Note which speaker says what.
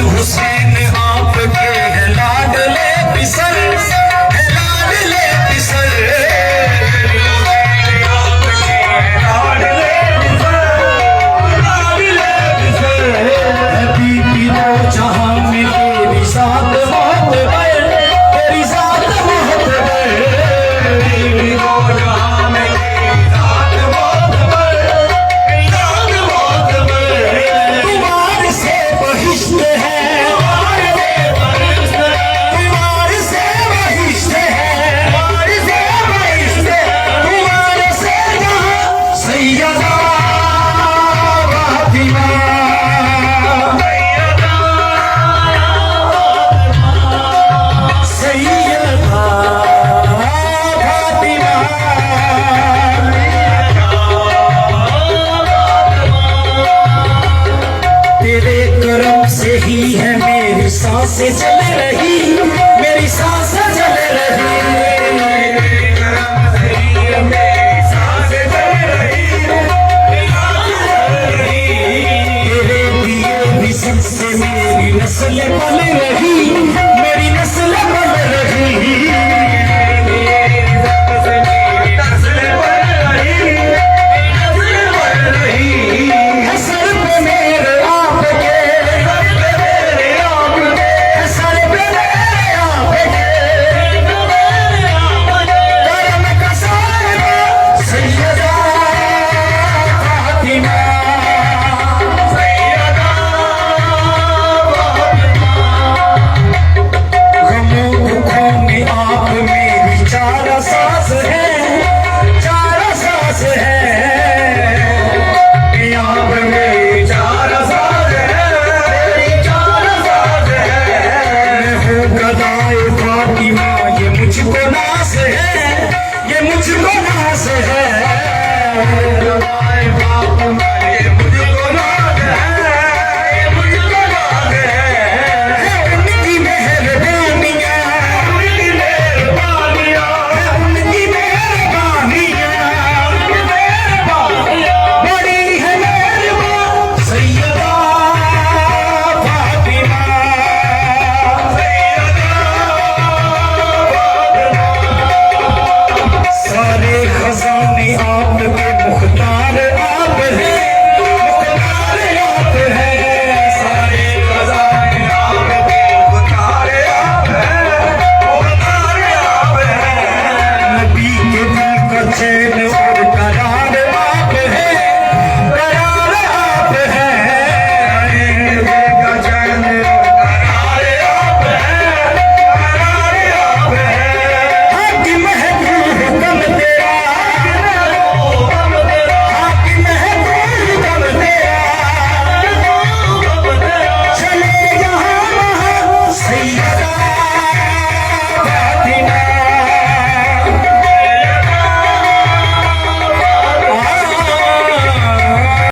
Speaker 1: हुसैन आपके हैं लाडले पिसर, है लाडले पिसर, लाडले पिसर, बीबी दो जहां में तेरी साथ मोहब्बत, तेरी साथ मोहब्बत, बीबी दो जहां में तेरी साथ मोहब्बत, साथ मोहब्बत, तुम्हारे से बहिश्त है, तुम्हारे से बहिश्त है, तुम्हारे से बहिश्त है, तुम्हारे से जहां सैयदा फातिमा, सैयदा फातिमा, तेरे करम से ही है मेरी सांसें चल रही, मेरी सांसें चल रही, तेरे करम से ही है मेरी सांसें चल रही, तेरे दिए भी सबसे मेरी नस्ल पल रही।